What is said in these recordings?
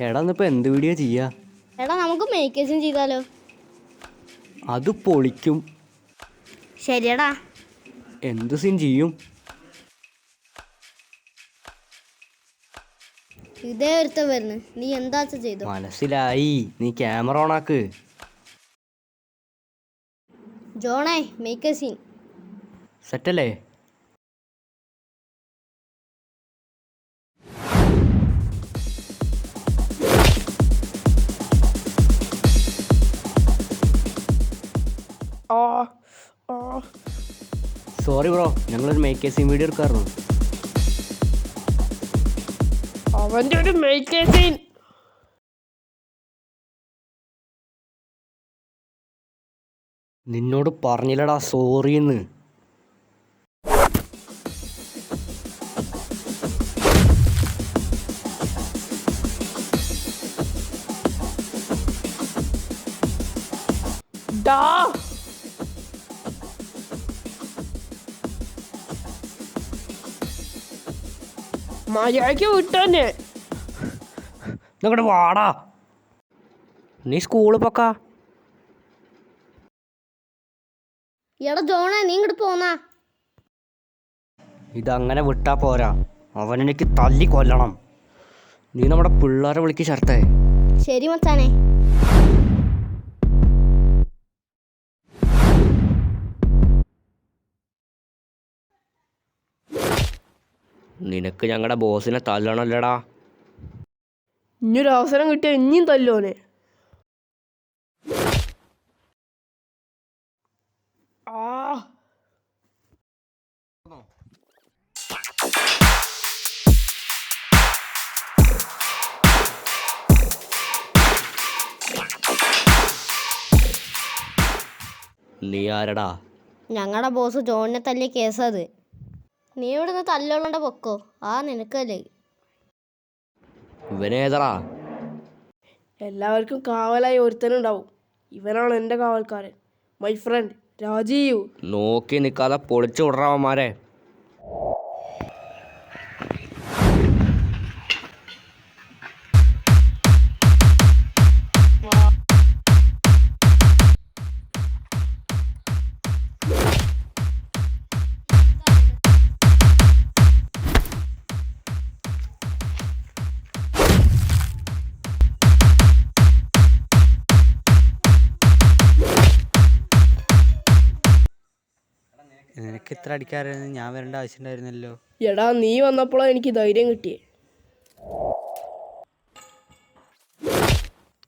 എടാ ഇന്നിപ്പോൾ എന്ത് വീഡിയോ ചെയ്യാ? എടാ നമുക്ക് മേക്കേഴ്സും ചെയ്താലോ? അത് പൊളിക്കും. ശരിയടാ. എന്ത് സീൻ ചെയ്യും? ഇതേ ഒരുത്ത വരുന്നു, നീ എന്താ ചെയ്തോ? മനസ്സിലായി, നീ ക്യാമറ ഓണാക്ക്. ജോണേ, മേക്ക് സീൻ. സെറ്റല്ലേ? സോറി ബ്രോ, ഞങ്ങളൊരു മേക്കേഴ്സ് സീൻ വീഡിയോ എടുക്കാറുണ്ട്. അവൻ്റെ ഒരു മേക്കേഴ്സ് സീൻ. നിന്നോട് പറഞ്ഞില്ലടാ സോറിന്ന്. മര്യാദയ്ക്ക് വിട്ടന്നെ. ഇങ്ങോട്ട് വാടാ, നീ സ്കൂളിൽ പൊക്കാ. എടാ ജോണേ, നീ ഇങ്ങോട്ട് പോന്നാ. ഇതങ്ങനെ വിട്ടാ പോരാ, അവനെനിക്ക് തല്ലി കൊല്ലണം. നീ നമ്മുടെ പിള്ളേരെ വിളിക്ക് ശരത്തേ. ശരി മച്ചാനെ. നിനക്ക് ഞങ്ങളുടെ ബോസിനെ തല്ലണല്ലേടാ. ഇനിയൊരു അവസരം കിട്ടിയ ഇനിയും തല്ലോനെ. നീ ആരടാ? ഞങ്ങളുടെ ബോസ് ജോണിനെ തല്ലിയ കേസത്. നീ ഇവിടുന്ന് തല്ലുകൊണ്ട പൊക്കോ, ആ നിനക്കല്ലേ. ഇവനേതടാ? എല്ലാവർക്കും കാവലായി ഒരുത്തനുണ്ടാവും. ഇവനാണ് എൻ്റെ കാവൽക്കാരൻ, മൈ ഫ്രണ്ട് രാജീവ്. നോക്കി നിൽക്കാതെ പൊളിച്ചു വിടറാവന്മാരെ. നിനക്ക് ഇത്ര അടിക്കാറായിരുന്നു, ഞാൻ വരേണ്ട ആവശ്യമുണ്ടായിരുന്നല്ലോ. എടാ, നീ വന്നപ്പോഴാണ് എനിക്ക് ധൈര്യം കിട്ടിയേ.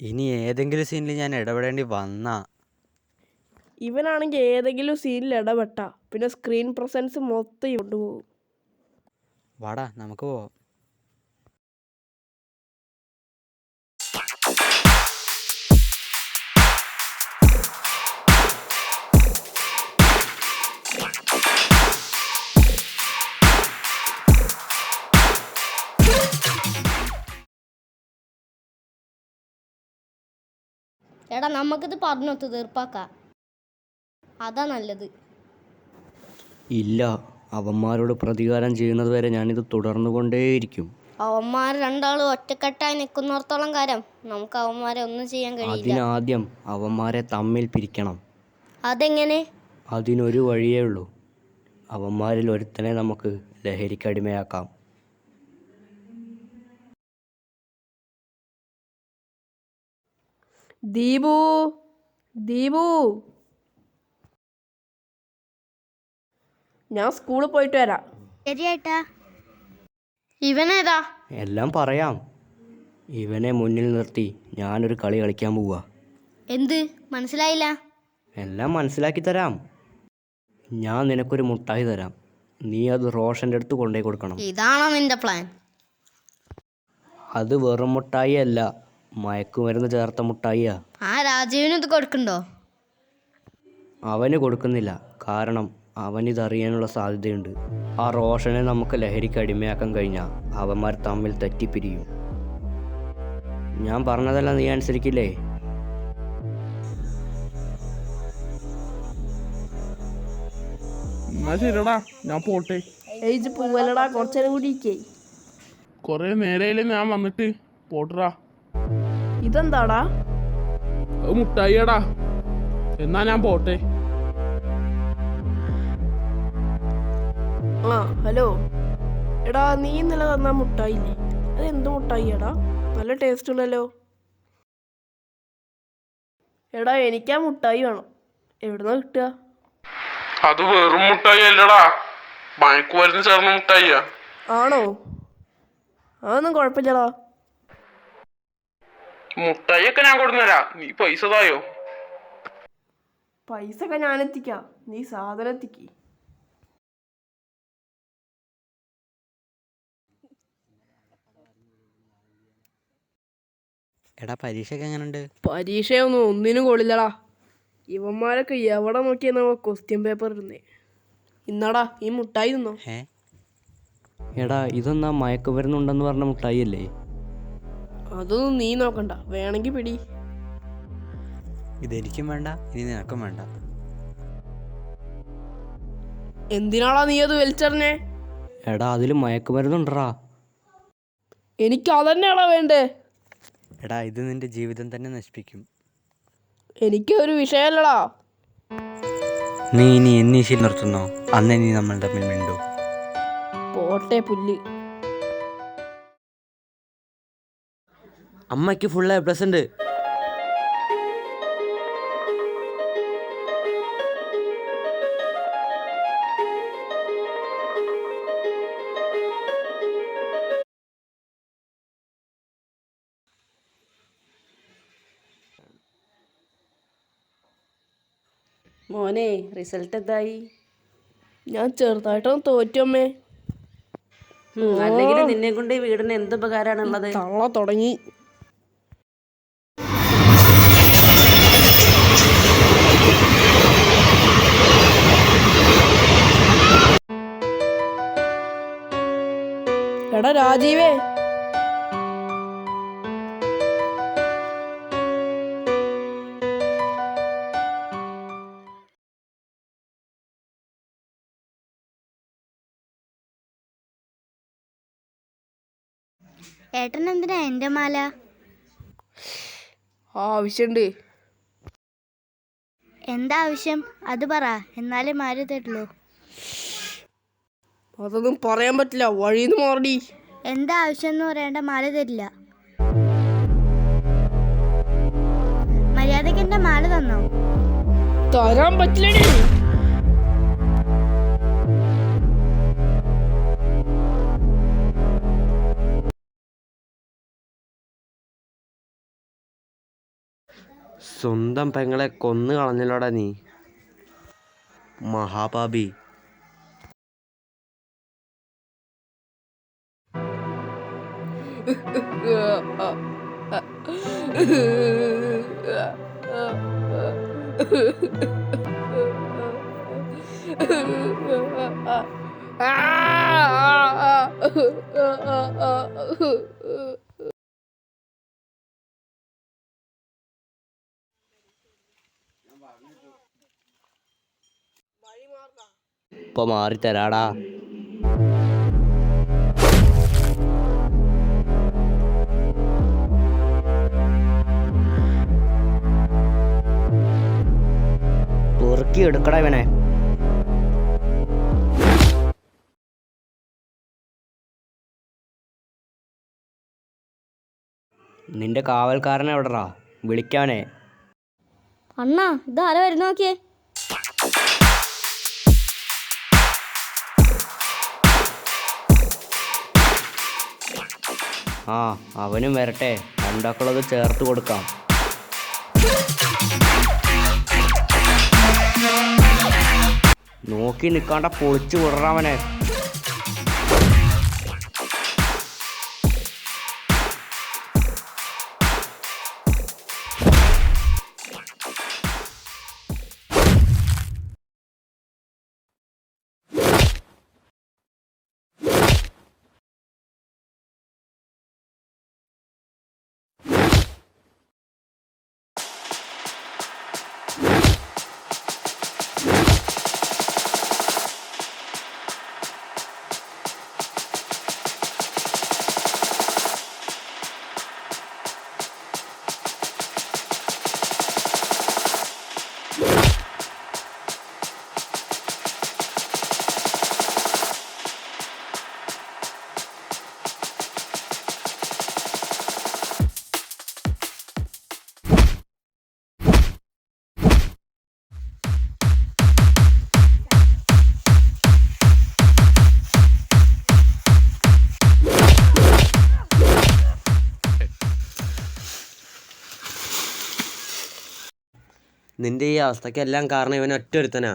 ഇനി ഏതെങ്കിലും സീനിൽ ഞാൻ ഇടപെടേണ്ടി വന്നാ? ഇവനാണെങ്കിൽ ഏതെങ്കിലും സീനിൽ ഇടപെട്ട പിന്നെ സ്ക്രീൻ പ്രസൻസ് മൊത്തം കൊണ്ടുപോകും. വാടാ, നമുക്ക് പോവാം. എടാ നമുക്കിത് പറഞ്ഞൊത്ത് തീർപ്പാക്കാം, അതാ നല്ലത്. ഇല്ല, അവന്മാരോട് പ്രതികാരം ചെയ്യുന്നത് വരെ ഞാനിത് തുടർന്നുകൊണ്ടേയിരിക്കും. അവന്മാർ രണ്ടാളും ഒറ്റക്കെട്ടായി നിൽക്കുന്നിടത്തോളം കാലം നമുക്ക് അവന്മാരെ ഒന്നും ചെയ്യാൻ കഴിയില്ല. അതിനാദ്യം അവന്മാരെ തമ്മിൽ പിരിക്കണം. അതെങ്ങനെ? അതിനൊരു വഴിയേ ഉള്ളൂ. അവന്മാരിൽ ഒരുത്തനെ നമുക്ക് ലഹരിക്കടിമയാക്കാം. ദീപു, ദീപു, ഞാൻ സ്കൂളിൽ പോയിട്ട് വരാം. ശരിയായിട്ടാ. ഇവനേതാ? എല്ലാം പറയാം. ഇവനെ മുന്നിൽ നിർത്തി ഞാനൊരു കളി കളിക്കാൻ പോവാ. എന്ത്? മനസ്സിലായില്ല. എല്ലാം മനസ്സിലാക്കി തരാം. ഞാൻ നിനക്കൊരു മുട്ടായി തരാം, നീ അത് റോഷൻ്റെ അടുത്ത് കൊണ്ടുപോയി കൊടുക്കണം. ഇതാണോ നിന്റെ പ്ലാൻ? അത് വെറും മുട്ടായി അല്ല, മയക്കുമരുന്ന് ചേർത്ത മുട്ടായിയാ. ആ രാജീവിന് ഇത് കൊടുക്കണ്ടോ? അവന് കൊടുക്കുന്നില്ല, കാരണം അവനിതറിയാനുള്ള സാധ്യതയുണ്ട്. ആ റോഷനെ നമുക്ക് ലഹരിക്ക് അടിമയാക്കാൻ കഴിഞ്ഞാൽ അവന്മാർ തമ്മിൽ തെറ്റിപ്പിരിയും. ഞാൻ പറഞ്ഞതല്ല നീ അനുസരിക്കില്ലേ? എന്നാ ശരിടാ, ഞാൻ പോട്ടെ. ഏജ് പോവല്ലടാ, കുറച്ചേരം കൂടി ഇരിക്കേ. കൊറേ നേരയില്ലേ ഞാൻ വന്നിട്ട്. പോട്ടറാ. ഇതെന്താടാ? അത് മുട്ടായിടാ. എന്നാ ഞാൻ പോട്ടെ. ആ ഹലോ എടാ, നീ ഇന്നലെ തന്ന മുട്ടായില്ലേ, അത് എന്ത് മുട്ടായി എടാ? നല്ല ടേസ്റ്റ് ഉണ്ടല്ലോ. എടാ, എനിക്കാ മുട്ടായി വേണം. എവിടുന്നാ കിട്ടുക? അത് വെറും മുട്ടായി അല്ലടാ, മയക്കുമരുന്ന് ചേർന്ന മുട്ടായിയാ. ആണോ? അതൊന്നും കുഴപ്പമില്ലടാ. മുട്ടായി ഒക്കെ ഞാൻ കൊടുന്നരാ, നീ പൈസ തായോ. പൈസ ഒക്കെ ഞാൻ എത്തിക്കാം, നീ സാധനം എത്തിക്ക്. എടാ പരീക്ഷയൊക്കെ എങ്ങനെയുണ്ട്? പരീക്ഷയൊന്നും ഒന്നിനും കൊള്ളില്ലടാ. ഇവന്മാരൊക്കെ എവിടെ നോക്കിയാ നമ്മ ക്വസ്റ്റ്യൻ പേപ്പർ ഇടുന്നേ. ഇന്നാടാ ഈ മുട്ടായി തിന്നോ. എടാ ഇതൊന്നാ മയക്കുമരുന്നുണ്ടെന്ന് പറഞ്ഞ മുട്ടായി അല്ലേ? അതൊന്നും നീ നോക്കണ്ട, വേണമെങ്കിൽ പിടി. ഇതെനിക്കും വേണ്ട, ഇനി നിനക്കും വേണ്ട. എന്തിനാടാ നീ അത് വലിച്ചെറിഞ്ഞേ? എടാ അതിൽ മയക്കുമരുന്നുണ്ടടാ. എനിക്ക് അതന്നെയാടാ വേണ്ടേ. എടാ ഇത് നിന്റെ ജീവിതം തന്നെ നശിപ്പിക്കും. എനിക്ക് ഒരു വിഷയമല്ലടാ. നീ ഇനി എന്നീശയിൽ നിർത്തുന്നോ അന്ന് നീ നമ്മൾ തമ്മിൽ മിണ്ടു. പോട്ടെ പുല്ല്. അമ്മയ്ക്ക് ഫുൾ A+ ഉണ്ട്. മോനെ, റിസൾട്ട് എന്തായി? ഞാൻ ചെറുതായിട്ടൊന്ന് തോറ്റമ്മേ. അല്ലെങ്കിൽ നിന്നെ കൊണ്ട് ഈ വീടിന് എന്ത് ഉപകാരമാണുള്ളത്? തള്ള തുടങ്ങി. എടാ രാജീവേ, ഏട്ടൻ എന്തിനാ എൻ്റെ മാല? ആവശ്യമുണ്ട്. എന്താ ആവശ്യം അത് പറ, എന്നാലേ മാല തരുള്ളൂ. അതൊന്നും പറയാൻ പറ്റില്ല, വഴിന്ന് മാറടി. എന്താ ആവശ്യം എന്ന് പറയേണ്ട, മാല തരില്ല. മര്യാദയ്ക്ക് എൻ്റെ മാല തന്നോ? തരാൻ പറ്റില്ലടി. സ്വന്തം പെങ്ങളെ കൊന്നു കളഞ്ഞല്ലോടാ നീ, മഹാപാപി. ഇപ്പൊ മാറിത്തരാടാ. തുറക്കി എടുക്കടാ ഇവനെ. നിന്റെ കാവൽക്കാരനെ എവിടെടാ? വിളിക്കാനേ. അണ്ണാ ഇതാരാ വരുന്ന നോക്കിയേ. ആ അവനും വരട്ടെ, രണ്ടാക്കുള്ളത് ചേർത്ത് കൊടുക്കാം. നോക്കി നിൽക്കാണ്ട പൊളിച്ചു വിടറാവനെ. നിന്റെ ഈ അവസ്ഥക്കെല്ലാം കാരണം ഇവൻ ഒറ്റ ഒരുത്തനാ.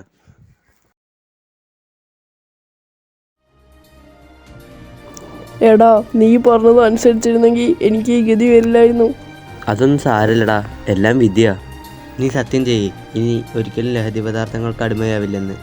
എടാ നീ പറഞ്ഞത് അനുസരിച്ചിരുന്നെങ്കിൽ എനിക്ക് ഈ ഗതി വരില്ലായിരുന്നു. അതൊന്നും സാരമില്ലടാ, എല്ലാം വിധിയാ. നീ സത്യം ചെയ്യ്, ഇനി ഒരിക്കലും ലഹരി പദാർത്ഥങ്ങൾക്ക് അടിമയാവില്ലെന്ന്.